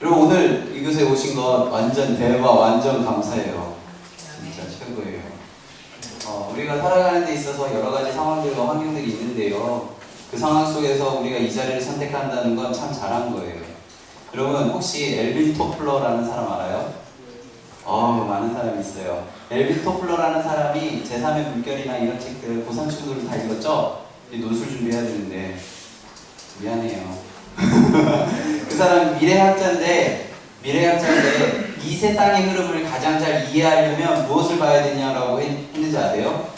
여러분 오늘 이곳에 오신 것 완전 대박, 완전 감사해요. 진짜 최고예요. 우리가 살아가는 데 있어서 여러 가지 상황들과 환경들이 있는데요. 그 상황 속에서 우리가 이 자리를 선택한다는 건 참 잘한 거예요. 여러분 혹시 엘빈 토플러라는 사람 알아요? 많은 사람이 있어요. 엘빈 토플러라는 사람이 제3의 물결이나 이런 책들 고산충들을 다 읽었죠? 이제 논술 준비해야 되는데 미안해요. 그 사람 미래학자인데 이 세상의 흐름을 가장 잘 이해하려면 무엇을 봐야 되냐라고 했는지 아세요?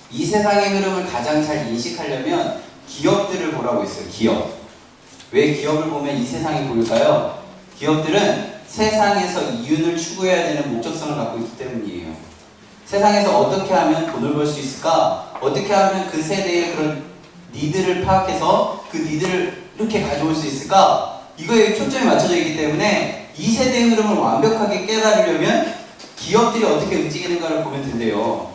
이 세상의 흐름을 가장 잘 인식하려면 기업들을 보라고 했어요. 기업. 왜 기업을 보면 이 세상이 보일까요? 기업들은 세상에서 이윤을 추구해야 되는 목적성을 갖고 있기 때문이에요. 세상에서 어떻게 하면 돈을 벌 수 있을까? 어떻게 하면 그 세대의 그런 니드를 파악해서 그 니드를 이렇게 가져올 수 있을까? 이거에 초점이 맞춰져 있기 때문에 이 세대의 흐름을 완벽하게 깨달으려면 기업들이 어떻게 움직이는가를 보면 된대요.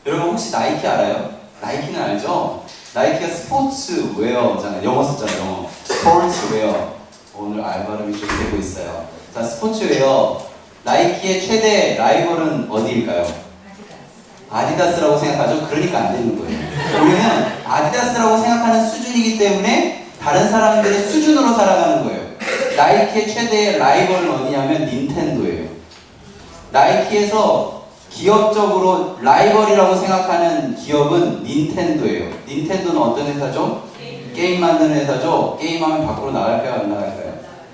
여러분 혹시 나이키 알아요? 나이키는 알죠? 나이키가 스포츠웨어잖아요. 영어 썼잖아요. 영어. 스포츠웨어. 오늘 알바름이 좀 되고 있어요. 자, 스포츠웨어. 나이키의 최대 라이벌은 어디일까요? 아디다스라고 생각하죠? 그러니까 안 되는 거예요. 우리는 아디다스라고 생각하는 수준이기 때문에 다른 사람들의 수준으로 살아가는 거예요. 나이키의 최대의 라이벌은 어디냐면 닌텐도예요. 나이키에서 기업적으로 라이벌이라고 생각하는 기업은 닌텐도예요. 닌텐도는 어떤 회사죠? 게임 만드는 회사죠? 게임하면 밖으로 나갈까요? 안 나갈까요?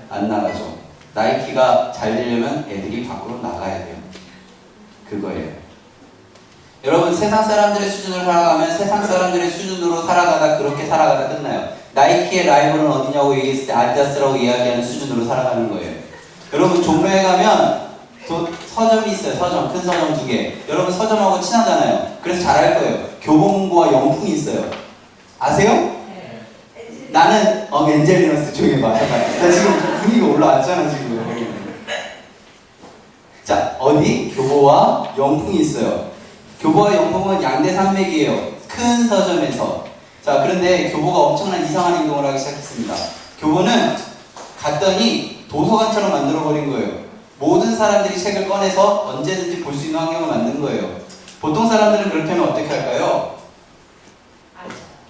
안 나가죠. 나이키가 잘 되려면 애들이 밖으로 나가야 돼요. 그거예요. 여러분 세상 사람들의 수준으로 살아가면 세상 사람들의 수준으로 살아가다 그렇게 살아가다 끝나요. 나이키의 라이벌은 어디냐고 얘기했을 때 아디다스라고 이야기하는 수준으로 살아가는 거예요. 여러분 종로에 가면 서점이 있어요. 서점, 큰 서점 2개. 여러분 서점하고 친하잖아요. 그래서 잘 알 거예요. 교보문고와 영풍이 있어요. 아세요? 네. 나는 엔젤리너스 조용히 봐. 나 지금 분위기가 올라왔잖아 지금. 자, 어디? 교보와 영풍이 있어요. 교보와 영풍은 양대 산맥이에요. 큰 서점에서. 자, 그런데 교보가 엄청난 이상한 행동을 하기 시작했습니다. 교보는 갔더니 도서관처럼 만들어버린 거예요. 모든 사람들이 책을 꺼내서 언제든지 볼 수 있는 환경을 만든 거예요. 보통 사람들은 그렇게 하면 어떻게 할까요?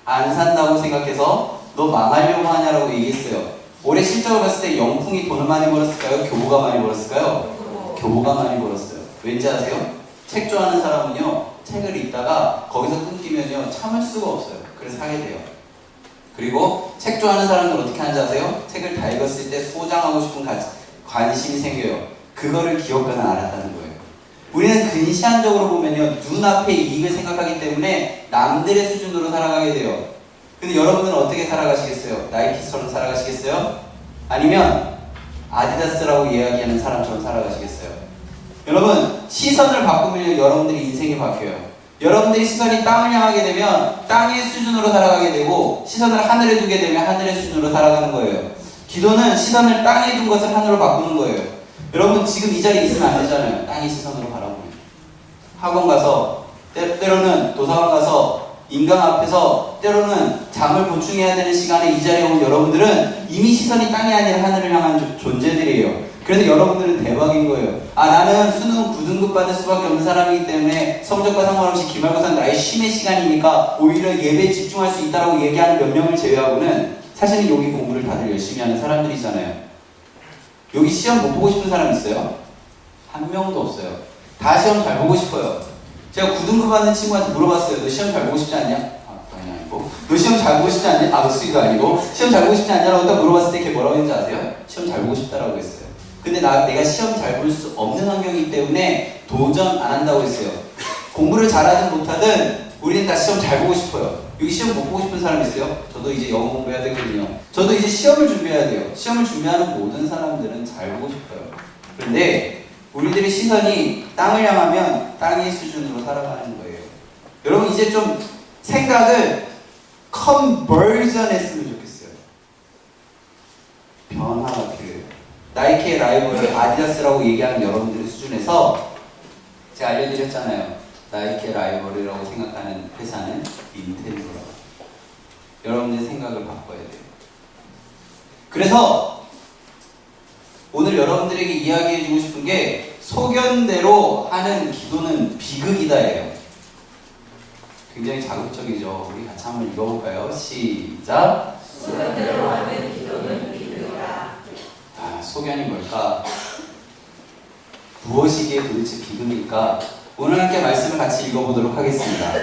안 산다고 생각해서 너 망하려고 하냐라고 얘기했어요. 올해 실적을 봤을 때 영풍이 돈을 많이 벌었을까요? 교보가 많이 벌었을까요? 교보가 많이 벌었어요. 왠지 아세요? 책 좋아하는 사람은요, 책을 읽다가 거기서 끊기면요, 참을 수가 없어요. 그래서 사게 돼요. 그리고 책 좋아하는 사람들 어떻게 하는지 아세요? 책을 다 읽었을 때 소장하고 싶은 관심이 생겨요. 그거를 기업가는 알았다는 거예요. 우리는 근시안적으로 보면요, 눈앞의 이익을 생각하기 때문에 남들의 수준으로 살아가게 돼요. 근데 여러분은 어떻게 살아가시겠어요? 나이키처럼 살아가시겠어요? 아니면 아디다스라고 이야기하는 사람처럼 살아가시겠어요? 여러분, 시선을 바꾸면 여러분들의 인생이 바뀌어요. 여러분들이 시선이 땅을 향하게 되면 땅의 수준으로 살아가게 되고, 시선을 하늘에 두게 되면 하늘의 수준으로 살아가는 거예요. 기도는 시선을 땅에 둔 것을 하늘로 바꾸는 거예요. 여러분 지금 이 자리에 있으면 안 되잖아요. 땅의 시선으로 바라보면. 학원 가서, 때로는 도서관 가서, 인강 앞에서, 때로는 잠을 보충해야 되는 시간에 이 자리에 온 여러분들은 이미 시선이 땅이 아니라 하늘을 향한 존재들이에요. 그래서 여러분들은 대박인 거예요. 나는 수능 9등급 받을 수밖에 없는 사람이기 때문에 성적과 상관없이 기말고사는 나의 쉼의 시간이니까 오히려 예배에 집중할 수 있다고 얘기하는 몇 명을 제외하고는 사실은 여기 공부를 다들 열심히 하는 사람들이잖아요. 여기 시험 못 보고 싶은 사람 있어요? 한 명도 없어요. 다 시험 잘 보고 싶어요. 제가 9등급 받는 친구한테 물어봤어요. 너 시험 잘 보고 싶지 않냐? 당연히 아니고. 너 시험 잘 보고 싶지 않냐? 수위도 아니고. 시험 잘 보고 싶지 않냐라고 딱 물어봤을 때 걔 뭐라고 했는지 아세요? 시험 잘 보고 싶다라고 했어요. 근데 내가 시험 잘 볼 수 없는 환경이기 때문에 도전 안 한다고 했어요. 공부를 잘하든 못하든 우리는 다 시험 잘 보고 싶어요. 여기 시험 못 보고 싶은 사람 있어요? 저도 이제 영어 공부해야 되거든요. 저도 이제 시험을 준비해야 돼요. 시험을 준비하는 모든 사람들은 잘 보고 싶어요. 그런데 우리들의 시선이 땅을 향하면 땅의 수준으로 살아가는 거예요. 여러분 이제 좀 생각을 컨버전 했으면 좋겠어요. 변화가 필요해요. 나이키의 라이벌을 아디다스라고 얘기하는 여러분들의 수준에서 제가 알려드렸잖아요. 나이키의 라이벌이라고 생각하는 회사는 닌텐도라고. 여러분들의 생각을 바꿔야 돼요. 그래서 오늘 여러분들에게 이야기해주고 싶은 게 소견대로 하는 기도는 비극이다예요. 굉장히 자극적이죠. 우리 같이 한번 읽어볼까요? 시작. 소견대로 하는 기도는 비극이다. 소견이 뭘까? 무엇이기에 도대체 비극일까? 오늘 함께 말씀을 같이 읽어보도록 하겠습니다.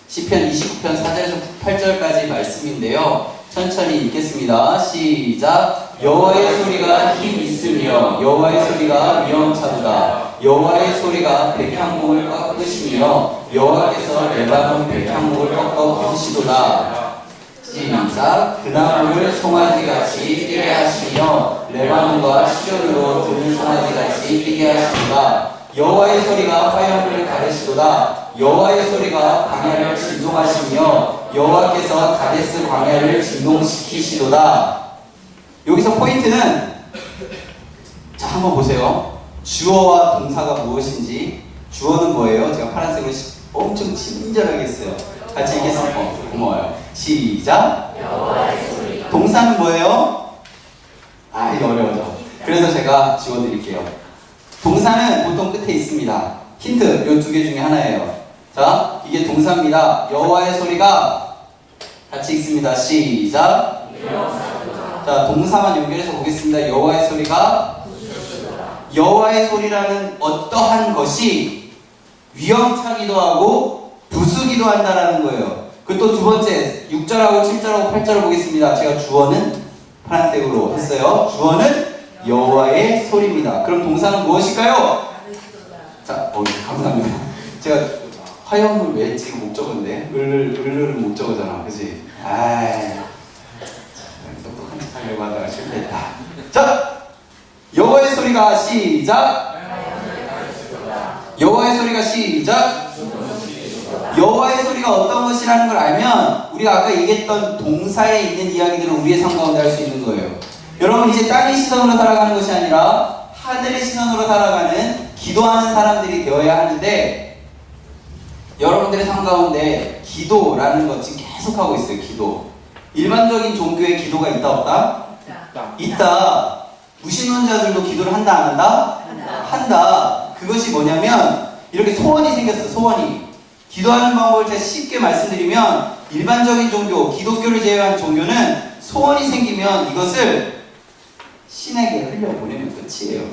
시편 29편 4절에서 8절까지 말씀인데요. 천천히 읽겠습니다. 시작. 여호와의 소리가 힘 있으며 여호와의 소리가 위엄차도다. 여호와의 소리가 백향목을 꺾으시며 여호와께서 레바논 백향목을 꺾어 부수시도다. 시작. 그 나무를 송아지같이 뛰게 하시며 레바논과 시련으로 드는 송아지같이 뛰게 하시도다. 여호와의 소리가 화염을 가르시도다. 여호와의 소리가 광야를 진동하시며 여호와께서 가데스 광야를 진동시키시도다. 여기서 포인트는 자 한번 보세요. 주어와 동사가 무엇인지. 주어는 뭐예요? 제가 파란색으로 엄청 친절하게 했어요. 같이 읽겠습니다. 고마워요. 시작. 여호와의 소리. 동사는 뭐예요? 이게 어려워져. 그래서 제가 지워드릴게요. 동사는 보통 끝에 있습니다. 힌트, 이 두 개 중에 하나예요. 자, 이게 동사입니다. 여호와의 소리가 같이 읽습니다. 시작. 자, 동사만 연결해서 보겠습니다. 여호와의 소리가 여호와의 소리라는 어떠한 것이 위험차기도 하고 부수기도 한다라는 거예요. 그 또 두 번째 6절하고 7절하고 8절을 보겠습니다. 제가 주어는 파란색으로 했어요. 주어는 여호와의 소리입니다. 그럼 동사는 무엇일까요? 자, 감사합니다. 제가 화염을 왜 했지? 목적어인데 을을 목적어잖아, 그치? 똑똑한 척 하려고 하다가 실패했다. 자, 여호와의 소리가 시작. 여호와의 소리가 시작. 여호와의 소리가 어떤 것이라는 걸 알면 우리가 아까 얘기했던 동사에 있는 이야기들을 우리의 삶 가운데 할 수 있는 거예요. 여러분, 이제 땅의 시선으로 살아가는 것이 아니라 하늘의 시선으로 살아가는 기도하는 사람들이 되어야 하는데, 여러분들의 삶 가운데 기도라는 것 지금 계속 하고 있어요. 기도. 일반적인 종교에 기도가 있다 없다? 있다. 무신론자들도 기도를 한다 안 한다? 한다. 그것이 뭐냐면 이렇게 소원이 생겼어. 소원이. 기도하는 방법을 제가 쉽게 말씀드리면, 일반적인 종교, 기독교를 제외한 종교는 소원이 생기면 이것을 신에게 흘려보내면 끝이에요.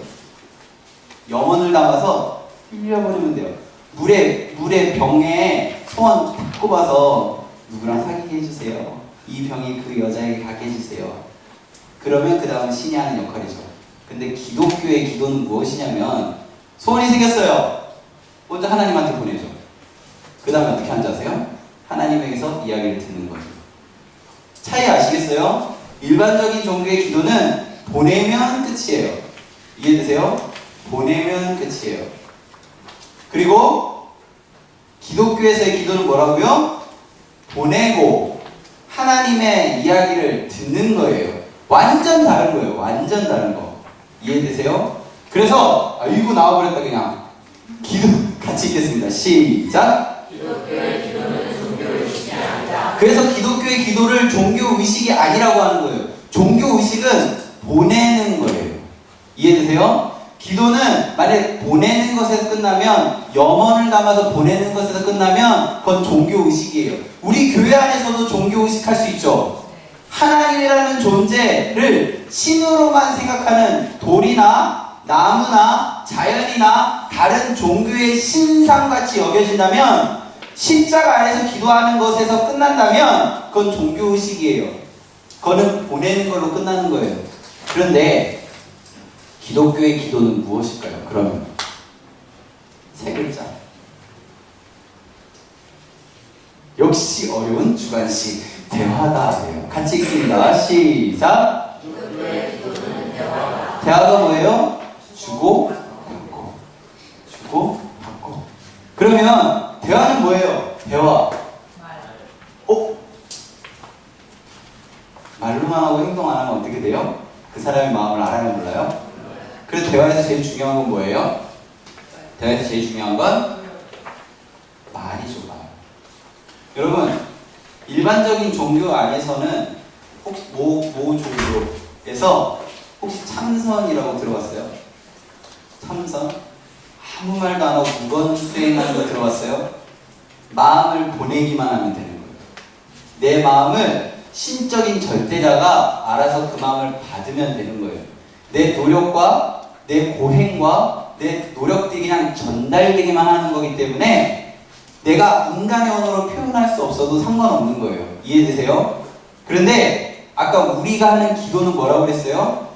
염원을 담아서 흘려보내면 돼요. 물에 병에 소원 딱 꼽아서 누구랑 사귀게 해주세요. 이 병이 그 여자에게 가게 해주세요. 그러면 그 다음은 신이 하는 역할이죠. 근데 기독교의 기도는 무엇이냐면, 소원이 생겼어요. 먼저 하나님한테 보내죠. 그 다음에 어떻게 하는지 아세요? 하나님에게서 이야기를 듣는 거죠. 차이 아시겠어요? 일반적인 종교의 기도는 보내면 끝이에요. 이해되세요? 보내면 끝이에요. 그리고 기독교에서의 기도는 뭐라고요? 보내고 하나님의 이야기를 듣는 거예요. 완전 다른 거예요. 완전 다른 거. 이해되세요? 그래서 이거 나와버렸다 그냥. 기도 같이 읽겠습니다. 시작. 기독교의 기도는 종교의식이 아니다. 그래서 기독교의 기도를 종교의식이 아니라고 하는 거예요. 종교의식은 보내는 거예요. 이해되세요? 기도는 만약 보내는 것에서 끝나면, 염원을 담아서 보내는 것에서 끝나면 그건 종교의식이에요. 우리 교회 안에서도 종교의식 할 수 있죠. 하나님이라는 존재를 신으로만 생각하는 돌이나 나무나 자연이나 다른 종교의 신상같이 여겨진다면, 십자가 안에서 기도하는 것에서 끝난다면 그건 종교의식이에요. 그거는 보내는 걸로 끝나는 거예요. 그런데 기독교의 기도는 무엇일까요? 그러면 세 글자. 역시 어려운 주관식 대화다예요. 같이 읽습니다. 시작. 기독교의 기도는 대화다. 대화가 뭐예요? 주고 받고, 주고 받고. 그러면 대화는 뭐예요? 대화. 말로만 하고 행동 안 하면 어떻게 돼요? 그 사람의 마음을 알아야 몰라요? 그래서 대화에서 제일 중요한 건 뭐예요? 대화에서 제일 중요한 건 말이죠, 말. 여러분, 일반적인 종교 안에서는 혹시 모 종교에서 혹시 참선이라고 들어봤어요? 참선? 아무 말도 안 하고 무건 수행하는 거 들어봤어요? 마음을 보내기만 하면 되는 거예요. 내 마음을 신적인 절대자가 알아서 그 마음을 받으면 되는 거예요. 내 노력과 내 고행과 내 노력들이 그냥 전달되기만 하는 거기 때문에 내가 인간의 언어로 표현할 수 없어도 상관없는 거예요. 이해되세요? 그런데 아까 우리가 하는 기도는 뭐라고 그랬어요?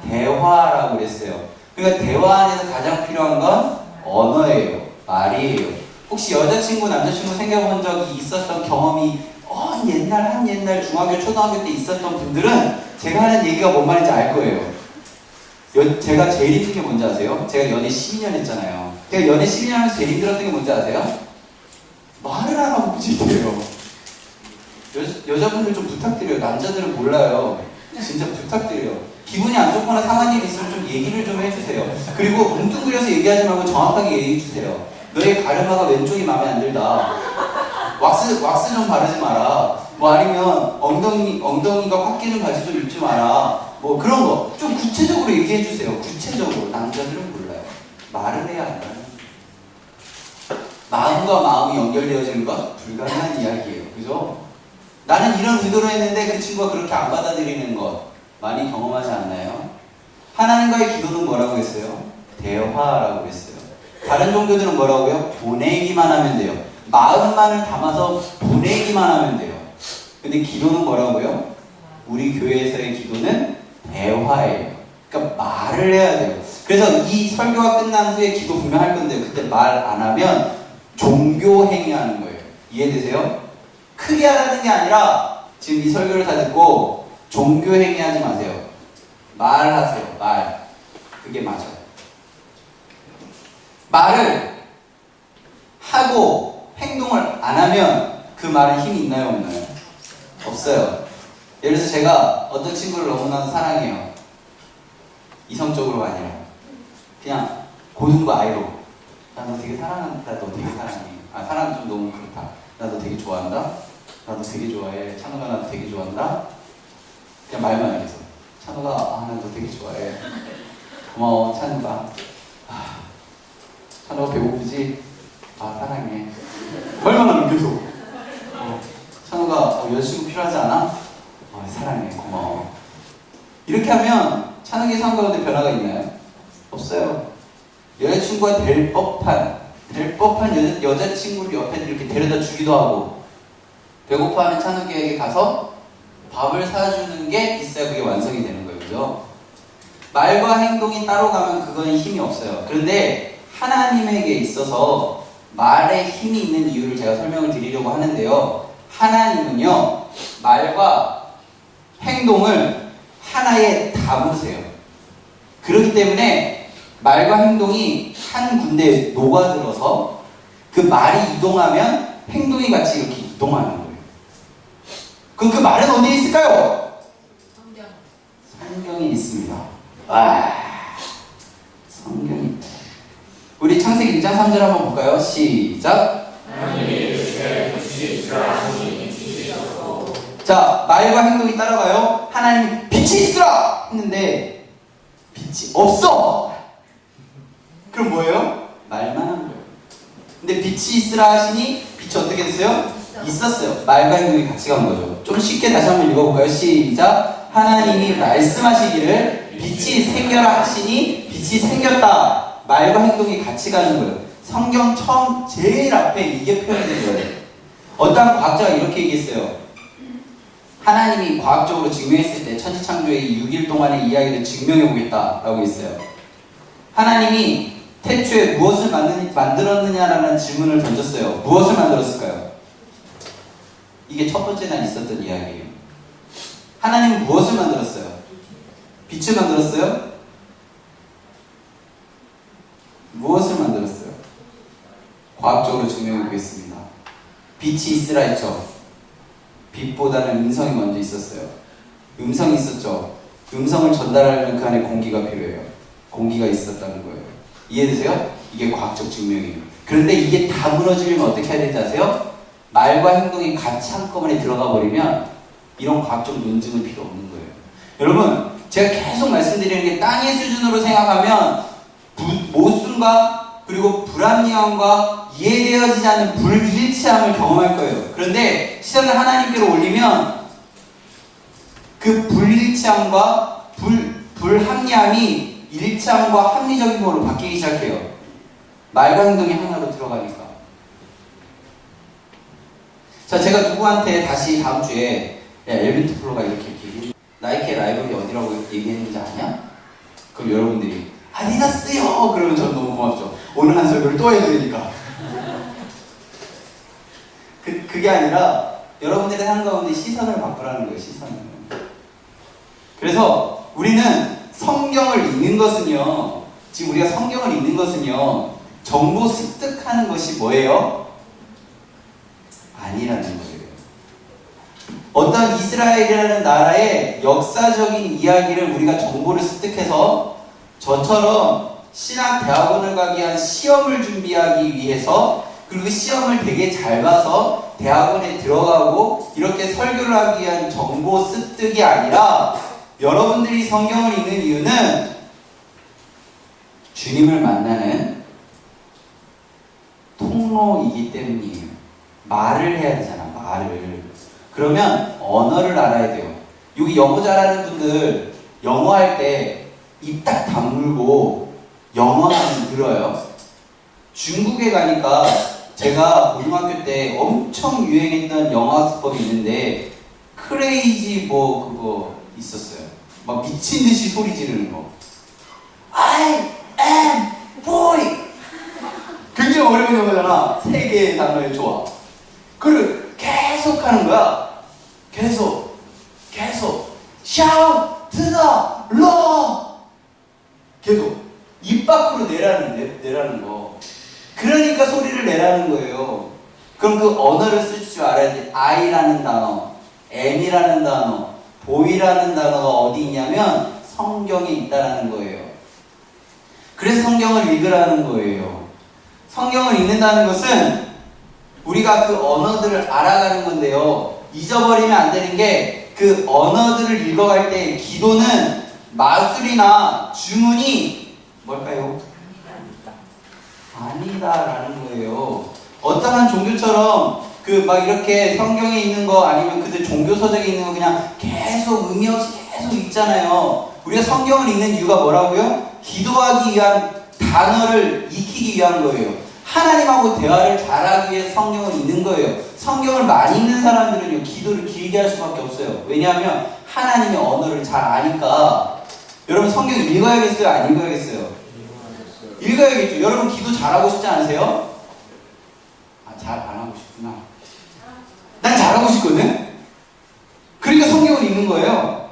대화라고 그랬어요. 그러니까 대화 안에서 가장 필요한 건 언어예요. 말이에요. 혹시 여자친구, 남자친구 생겨본 적이 있었던 경험이 한 옛날 중학교, 초등학교 때 있었던 분들은 제가 하는 얘기가 뭔 말인지 알 거예요. 제가 제일 힘든 게 뭔지 아세요? 제가 연애 12년 했잖아요. 제가 연애 12년 하면서 제일 힘들었던 게 뭔지 아세요? 말을 안 하고 부지대요. 여자분들 좀 부탁드려요. 남자들은 몰라요. 진짜 부탁드려요. 기분이 안 좋거나 상한 일 있으면 좀 얘기를 좀 해주세요. 그리고 뭉뚱그려서 얘기하지 말고 정확하게 얘기해주세요. 너의 가르마가 왼쪽이 마음에 안 들다. 왁스 좀 바르지 마라. 뭐 아니면 엉덩이가 꽉 끼는 바지 좀 입지 마라. 뭐 그런 거 좀 구체적으로 얘기해주세요. 구체적으로. 남자들은 몰라요. 말을 해야 한다. 마음과 마음이 연결되어지는 건 불가능한 이야기예요. 그죠? 나는 이런 의도로 했는데 그 친구가 그렇게 안 받아들이는 것 많이 경험하지 않나요? 하나님과의 기도는 뭐라고 했어요? 대화라고 했어요. 다른 종교들은 뭐라고요? 보내기만 하면 돼요. 마음만을 담아서 보내기만 하면 돼요. 근데 기도는 뭐라고요? 우리 교회에서의 기도는 대화예요. 그러니까 말을 해야 돼요. 그래서 이 설교가 끝난 후에 기도 분명 할 건데요. 그때 말 안 하면 종교 행위하는 거예요. 이해되세요? 크게 하라는 게 아니라 지금 이 설교를 다 듣고 종교 행위하지 마세요. 말하세요. 말. 그게 맞아요. 말을 하고 행동을 안 하면 그 말은 힘이 있나요? 없나요? 없어요. 예를 들어서 제가 어떤 친구를 너무나 사랑해요. 이성적으로가 아니라 그냥 고등부 아이로 나 너 되게 사랑한다. 너 되게 사랑해. 사랑 좀 너무 그렇다. 나 너 되게 좋아한다. 나 너 되게 좋아해. 찬호가 나 되게 좋아한다. 그냥 말만 해서 찬호가 나 너 되게 좋아해. 고마워 찬호가. 찬호가 배고프지? 사랑해. 말만 하면 계속. 찬호가 여자친구 필요하지 않아? 사랑해. 고마워. 이렇게 하면 찬호의 삶 가운데 변화가 있나요? 없어요. 여자친구가 될 법한 여자친구를 옆에 이렇게 데려다 주기도 하고 배고파하는 찬욱이에게 가서 밥을 사주는 게 있어야 그게 완성이 되는 거예요. 그죠? 말과 행동이 따로 가면 그건 힘이 없어요. 그런데 하나님에게 있어서 말에 힘이 있는 이유를 제가 설명을 드리려고 하는데요. 하나님은요, 말과 행동을 하나에 담으세요. 그렇기 때문에 말과 행동이 한 군데에 녹아들어서 그 말이 이동하면 행동이 같이 이렇게 이동하는 거예요. 그럼 그 말은 어디에 있을까요? 성경에 있습니다. 성경이 있다. 우리 창세기 1장 3절 한번 볼까요? 시작. 자, 말과 행동이 따라가요. 하나님 빛이 있으라 했는데 빛이 없어. 그럼 뭐예요? 말만 한 거예요. 근데 빛이 있으라 하시니 빛이 어떻게 됐어요? 있었어요. 말과 행동이 같이 간 거죠. 좀 쉽게 다시 한번 읽어볼까요? 시작. 하나님이 말씀하시기를 빛이 생겨라 하시니 빛이 생겼다. 말과 행동이 같이 가는 거예요. 성경 처음 제일 앞에 이게 표현이 된 거예요. 어떤 과학자가 이렇게 얘기했어요. 하나님이 과학적으로 증명했을 때 천지창조의 6일 동안의 이야기를 증명해보겠다라고 했어요. 하나님이 태초에 무엇을 만들었느냐라는 질문을 던졌어요. 무엇을 만들었을까요? 이게 첫 번째 날 있었던 이야기예요. 하나님은 무엇을 만들었어요? 빛을 만들었어요? 무엇을 만들었어요? 과학적으로 증명해보겠습니다. 빛이 있으라 했죠. 빛보다는 음성이 먼저 있었어요. 음성이 있었죠. 음성을 전달하려면 그 안에 공기가 필요해요. 공기가 있었다는 거예요. 이해되세요? 이게 과학적 증명이에요. 그런데 이게 다 무너지려면 어떻게 해야 되는지 아세요? 말과 행동이 같이 한꺼번에 들어가 버리면 이런 과학적 논증은 필요 없는 거예요. 여러분, 제가 계속 말씀드리는 게 땅의 수준으로 생각하면 모순과 그리고 불합리함과 이해되어지지 않는 불일치함을 경험할 거예요. 그런데 시선을 하나님께로 올리면 그 불일치함과 불합리함이 일치함과 합리적인 걸로 바뀌기 시작해요. 말과 행동이 하나로 들어가니까. 자, 제가 누구한테 다시 다음 주에 야, 엘빈 토플러가 이렇게 나이키의 라이벌이 어디라고 얘기했는지 아냐? 그럼 여러분들이 아디다스요! 그러면 전 너무 고맙죠. 오늘 한 설교를 또 해야 되니까. 그게 아니라 여러분들의 삶 가운데 시선을 바꾸라는 거예요. 시선을. 그래서 우리는 성경을 읽는 것은요, 지금 우리가 성경을 읽는 것은요, 정보 습득하는 것이 뭐예요? 아니라는 거예요. 어떤 이스라엘이라는 나라의 역사적인 이야기를 우리가 정보를 습득해서 저처럼 신학 대학원을 가기 위한 시험을 준비하기 위해서 그리고 시험을 되게 잘 봐서 대학원에 들어가고 이렇게 설교를 하기 위한 정보 습득이 아니라 여러분들이 성경을 읽는 이유는 주님을 만나는 통로이기 때문이에요. 말을 해야 되잖아, 말을. 그러면 언어를 알아야 돼요. 여기 영어 잘하는 분들 영어 할 때 입 딱 다물고 영어만 들어요. 중국에 가니까 제가 고등학교 때 엄청 유행했던 영어 학습법이 있는데 크레이지 뭐 그거 있었어요. 막 미친 듯이 소리 지르는 거. I am boy. 굉장히 어려운 영어잖아. 세 개의 단어의 조합. 그걸 계속 하는 거야. 계속. Shout to the Lord. 계속. 입 밖으로 내라는 거. 그러니까 소리를 내라는 거예요. 그럼 그 언어를 쓸 줄 알아야지. I라는 단어, M이라는 단어, boy라는 단어가 어디 있냐면 성경에 있다라는 거예요. 그래서 성경을 읽으라는 거예요. 성경을 읽는다는 것은 우리가 그 언어들을 알아가는 건데요. 잊어버리면 안 되는 게 그 언어들을 읽어갈 때 기도는 마술이나 주문이 뭘까요? 아니다라는 거예요. 어떠한 종교처럼 그 막 이렇게 성경에 있는 거 아니면 그들 종교 서적에 있는 거 그냥 계속 의미 없이 계속 읽잖아요. 우리가 성경을 읽는 이유가 뭐라고요? 기도하기 위한 단어를 익히기 위한 거예요. 하나님하고 대화를 잘하기 위해 성경을 읽는 거예요. 성경을 많이 읽는 사람들은요, 기도를 길게 할 수밖에 없어요. 왜냐하면 하나님의 언어를 잘 아니까. 여러분 성경 읽어야겠어요? 안 읽어야겠어요? 읽어야겠죠. 여러분 기도 잘하고 싶지 않으세요? 아, 잘 안 하고 싶구나. 난 잘하고 싶거든? 그러니까 성경을 읽는 거예요.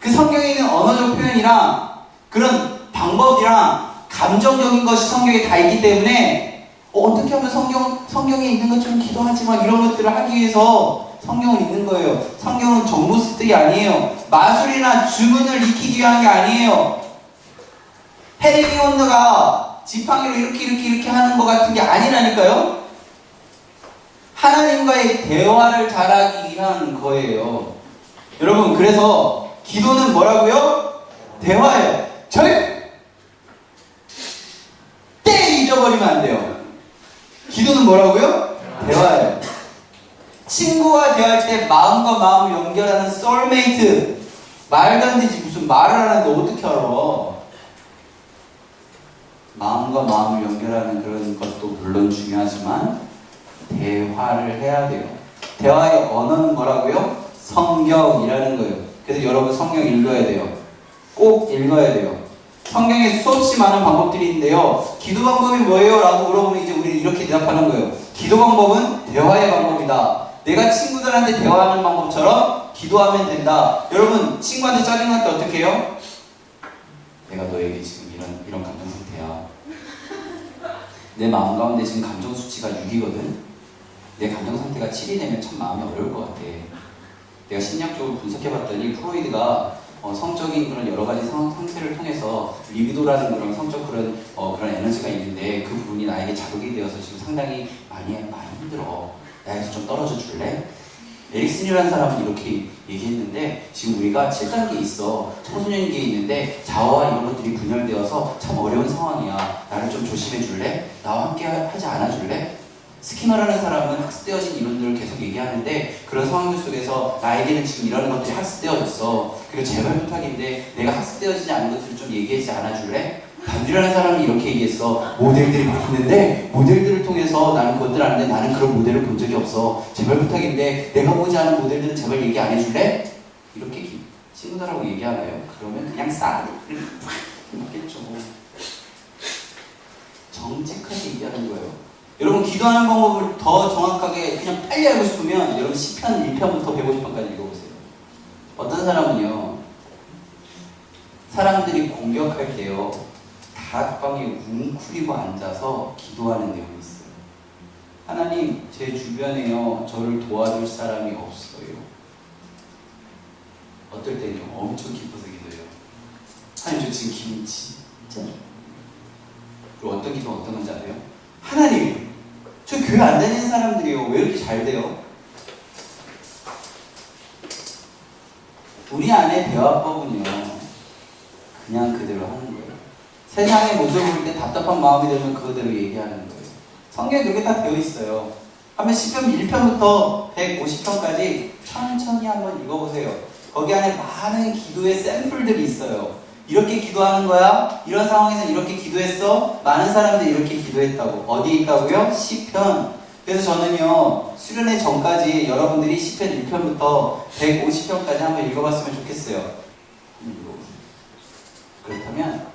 그 성경에 있는 언어적 표현이랑 그런 방법이랑 감정적인 것이 성경에 다 있기 때문에 어떻게 하면 성경에 있는 것처럼 기도하지 막 이런 것들을 하기 위해서 성경을 읽는 거예요. 성경은 정보 습득이 아니에요. 마술이나 주문을 익히기 위한 게 아니에요. 헤르미온느가 지팡이로 이렇게 하는 것 같은 게 아니라니까요. 하나님과의 대화를 잘하기 위한 거예요. 여러분, 그래서 기도는 뭐라고요? 대화예요. 절대 잊어버리면 안 돼요. 기도는 뭐라고요? 대화예요. 친구와 대화할 때 마음과 마음을 연결하는 소울메이트. 말도 안 되지. 무슨 말을 하는데 어떻게 알아? 마음과 마음을 연결하는 그런 것도 물론 중요하지만 대화를 해야 돼요. 대화의 언어는 뭐라고요? 성경이라는 거예요. 그래서 여러분 성경 읽어야 돼요. 꼭 읽어야 돼요. 성경에 수없이 많은 방법들이 있는데요. 기도 방법이 뭐예요? 라고 물어보면 이제 우리는 이렇게 대답하는 거예요. 기도 방법은 대화의 방법이다. 내가 친구들한테 대화하는 방법처럼 기도하면 된다. 여러분 친구한테 짜증날 때 어떻게 해요? 내가 너에게 지금 이런 감정 상태야. 내 마음 가운데 지금 감정 수치가 6이거든. 내 감정 상태가 7이 되면 참 마음이 어려울 것 같아. 내가 심리학적으로 분석해봤더니 프로이드가 성적인 그런 여러 가지 상태를 통해서 리비도라는 그런 성적 그런 에너지가 있는데 그 부분이 나에게 자극이 되어서 지금 상당히 많이 힘들어. 나에게서 좀 떨어져 줄래? 에릭슨이라는 사람은 이렇게 얘기했는데 지금 우리가 7단계에 있어. 청소년기에 있는데 자아와 이런 것들이 분열되어서 참 어려운 상황이야. 나를 좀 조심해 줄래? 나와 함께 하지 않아 줄래? 스키너라는 사람은 학습되어진 이론들을 계속 얘기하는데 그런 상황들 속에서 나에게는 지금 이런 것들이 학습되어졌어. 그리고 제발 부탁인데 내가 학습되어지지 않은 것들을 좀 얘기하지 않아 줄래? 반주라는 사람이 이렇게 얘기했어. 모델들이 막 있는데 모델들을 통해서 나는 그것들 아는데 나는 그런 모델을 본 적이 없어. 제발 부탁인데 내가 보지 않은 모델들은 제발 얘기 안 해줄래? 이렇게 친구들하고 얘기하나요? 그러면 그냥 싹 맞겠죠. 정직하게 얘기하는 거예요. 여러분 기도하는 방법을 더 정확하게 그냥 빨리 알고 싶으면 여러분 시편 1편부터 150편까지 읽어보세요. 어떤 사람은요 사람들이 공격할 때요 다락방에 웅크리고 앉아서 기도하는 내용이 있어요. 하나님 제 주변에요 저를 도와줄 사람이 없어요. 어떨 때는요 엄청 기뻐서 기도해요. 하나님 저 지금 기분 진짜. 그리고 어떤 기도가 어떤 건지 아세요? 하나님 저 교회 안 다니는 사람들이요 왜 이렇게 잘 돼요? 우리 안에 대화법은요 그냥 그대로 하는 거예요. 세상의 모습을 볼 때 답답한 마음이 들면 그대로 얘기하는 거예요. 성경에 그렇게 다 되어 있어요. 한번 시편 1편부터 150편까지 천천히 한번 읽어보세요. 거기 안에 많은 기도의 샘플들이 있어요. 이렇게 기도하는 거야? 이런 상황에서 이렇게 기도했어? 많은 사람들이 이렇게 기도했다고. 어디에 있다고요? 시편. 그래서 저는요 수련회 전까지 여러분들이 시편 1편부터 150편까지 한번 읽어봤으면 좋겠어요. 그렇다면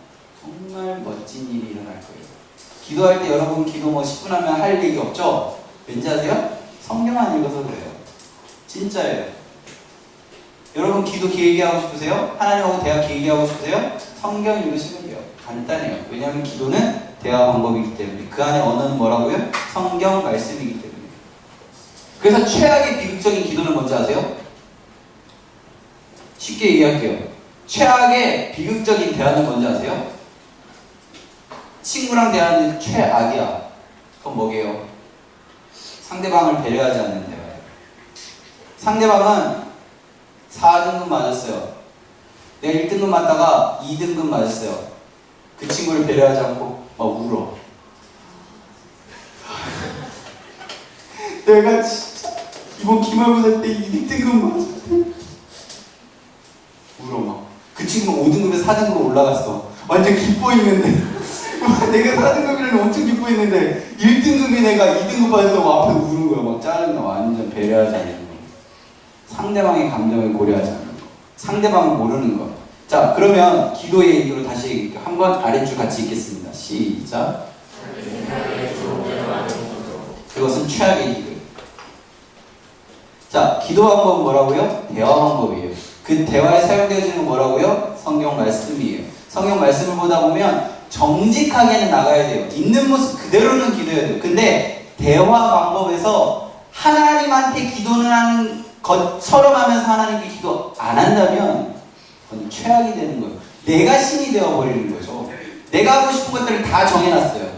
정말 멋진 일이 일어날 거예요. 기도할 때 여러분 기도 뭐 10분 하면 할 얘기 없죠? 왠지 아세요? 성경 안 읽어서 그래요. 진짜예요. 여러분 기도 길게 하고 싶으세요? 하나님하고 대화 길게 하고 싶으세요? 성경 읽으시면 돼요. 간단해요. 왜냐하면 기도는 대화 방법이기 때문에. 그 안에 언어는 뭐라고요? 성경 말씀이기 때문에. 그래서 최악의 비극적인 기도는 뭔지 아세요? 쉽게 얘기할게요. 최악의 비극적인 대화는 뭔지 아세요? 친구랑 대화하는 최악이야. 그건 뭐게요? 상대방을 배려하지 않는 대화예요. 상대방은 4등급 맞았어요. 내가 1등급 맞다가 2등급 맞았어요. 그 친구를 배려하지 않고 막 울어. 내가 진짜 이번 기말고사 때 2등급 맞았대. 울어 막. 그 친구는 5등급에서 4등급으로 올라갔어. 완전 기뻐했는데 내가 4등급이라는 엄청 기뻐했는데 1등급이 내가 2등급 받았다고 앞에 우는 거야. 막 짜증나. 완전 배려하지 않는 거. 상대방의 감정을 고려하지 않는 거. 상대방을 모르는 거. 자, 그러면 기도의 얘기로 다시 한번 아랫줄 같이 읽겠습니다. 시작. 그것은 최악의 기도. 자, 기도 방법은 뭐라고요? 대화 방법이에요. 그 대화에 사용되어지는 뭐라고요? 성경 말씀이에요. 성경 말씀을 보다 보면 정직하게는 나가야 돼요. 있는 모습 그대로는 기도해야 돼요. 근데 대화 방법에서 하나님한테 기도는 하는 것처럼 하면서 하나님께 기도 안 한다면 그건 최악이 되는 거예요. 내가 신이 되어버리는 거죠. 내가 하고 싶은 것들을 다 정해놨어요.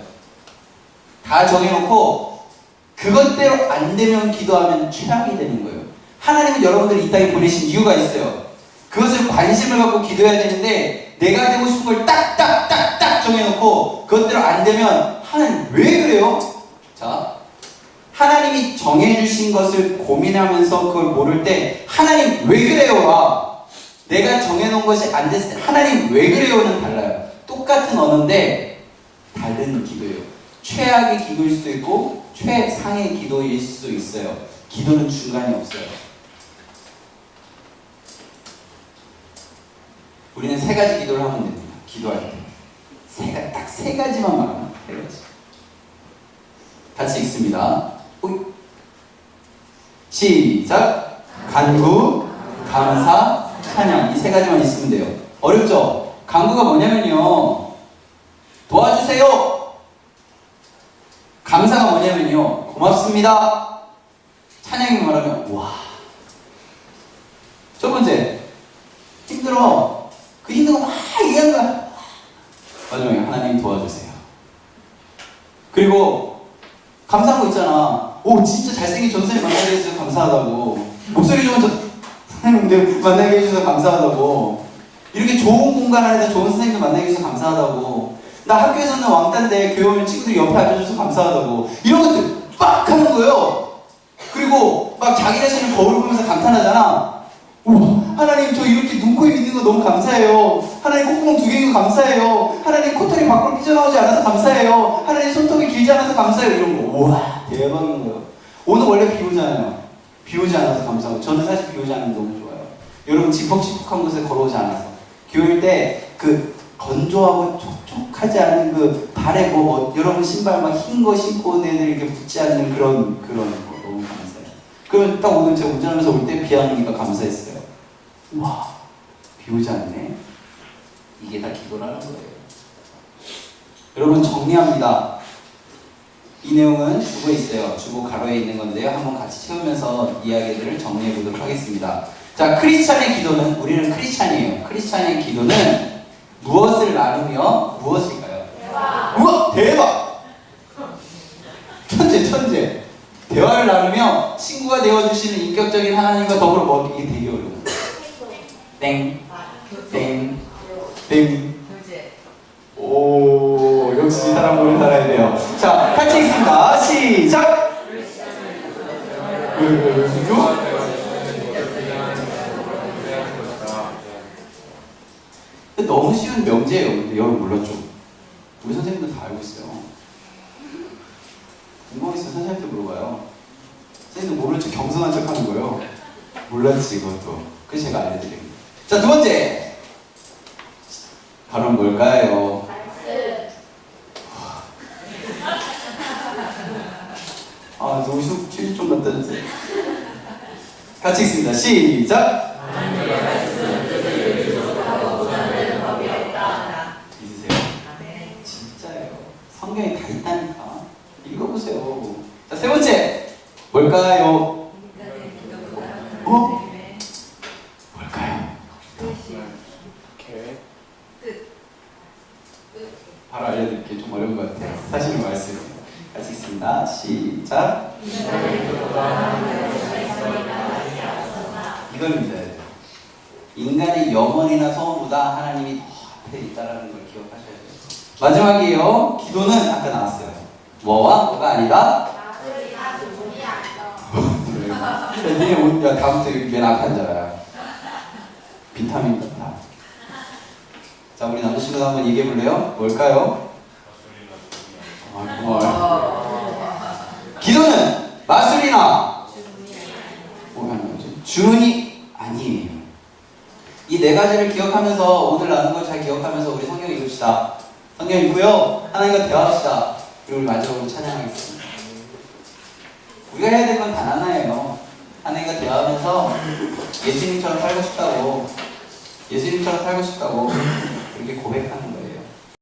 다 정해놓고 그것대로 안 되면 기도하면 최악이 되는 거예요. 하나님은 여러분들을 이 땅에 보내신 이유가 있어요. 그것을 관심을 갖고 기도해야 되는데 내가 되고 싶은 걸 딱딱딱딱 정해놓고 그것대로 안 되면 하나님 왜 그래요? 자, 하나님이 정해주신 것을 고민하면서 그걸 모를 때 하나님 왜 그래요?와 내가 정해놓은 것이 안 됐을 때 하나님 왜 그래요?는 달라요. 똑같은 언어인데 다른 기도예요. 최악의 기도일 수도 있고 최상의 기도일 수도 있어요. 기도는 중간이 없어요. 우리는 세 가지 기도를 하면 됩니다. 기도할 때. 딱 세 가지만 말하면 세 가지. 같이 읽습니다. 시작. 간구, 감사, 찬양. 이 세 가지만 있으면 돼요. 어렵죠? 간구가 뭐냐면요. 도와주세요. 감사가 뭐냐면요. 고맙습니다. 찬양이 말하면 와. 첫 번째. 힘들어. 그 힘든 거 막 얘기하는 거야. 마지막에 하나님 도와주세요. 그리고 감사한 거 있잖아. 오 진짜 잘생긴 전선이 만나게 해서 감사하다고. 목소리 좋은 선생님들 만나게 해주셔서 감사하다고. 이렇게 좋은 공간 안에서 좋은 선생님들 만나게 해주셔서 감사하다고. 나 학교에서는 왕따인데 교회 오면 친구들이 옆에 앉아줘서 감사하다고. 이런 것들 빡 하는 거예요. 그리고 막 자기 자신을 거울 보면서 감탄하잖아. 우와, 하나님 저 이렇게 눈, 코, 입 있는 거 너무 감사해요. 하나님 콧구멍 2개인 거 감사해요. 하나님 코털이 밖으로 삐져나오지 않아서 감사해요. 하나님 손톱이 길지 않아서 감사해요. 이런 거. 우와, 대박인 거예요. 오늘 원래 비 오잖아요. 비 오지 않아서 감사하고. 저는 사실 비 오지 않으면 너무 좋아요. 여러분 지퍽지퍽한 곳에 걸어오지 않아서. 교일 때 그 건조하고 촉촉하지 않은 그 발에 여러분 신발 막 흰 거 신고 온 애들 이렇게 붙지 않는 그런 거 너무 감사해요. 그러면 딱 오늘 제가 운전하면서 올 때 비 안 오니까 감사했어요. 와, 비 오지 않네. 이게 다 기도라는 거예요. 여러분 정리합니다. 이 내용은 주보에 있어요. 주보 가로에 있는 건데요. 한번 같이 채우면서 이야기들을 정리해 보도록 하겠습니다. 자, 크리스찬의 기도는, 우리는 크리스찬이에요. 크리스찬의 기도는 무엇을 나누며 무엇일까요? 대화. 우와, 대박! 천재. 대화를 나누며 친구가 되어주시는 인격적인 하나님과 더불어 뭐, 이게 되게 어려워요. 땡. 오, 역시 사람 보는 살아야 돼요. 자, 같이 읽습니다. 시작! 너무 쉬운 명제예요. 근데 여러분 몰랐죠? 우리 선생님들 다 알고 있어요. 궁금한 게 있으면 선생님한테 물어봐요. 선생님도 모르는 척 겸손한 척 하는 거예요. 몰랐지, 이것도. 그래서 제가 알려드립니다. 자, 두 번째. 바로 뭘까요? 아, 너무 퀴즈 좀 갖다 주세요. 같이 읽습니다. 시작! 믿으세요? 진짜예요. 성경에 다 있다니까. 읽어보세요. 자, 세 번째. 뭘까요? 뭘까요? 바로 알려드릴게요. 좀 어려운 것 같아요. 사실은 말씀. 같이 읽습니다. 시작. 이걸 믿어야 돼요. 인간의 영혼이나 소원보다 하나님이 더 앞에 있다는 걸 기억하셔야 돼요. 마지막이에요. 기도는 아까 나왔어요. 뭐와 뭐가 아니다? 니네 오늘 다음부터 맨 앞에 앉아라. 비타민 같다. 자, 우리 남자친구도 한번 얘기해 볼래요? 뭘까요? 기도는 마술이나 뭐 하는 거지? 주문이 아니에요. 이 네 가지를 기억하면서 오늘 나눈 걸 잘 기억하면서 우리 성경 읽읍시다. 성경 읽고요. 하나님과 대화합시다. 그리고 마지막으로 찬양하겠습니다. 우리가 해야 될 건 단 하나예요. 하나님과 대화하면서 예수님처럼 살고 싶다고, 그렇게 고백하는 거예요.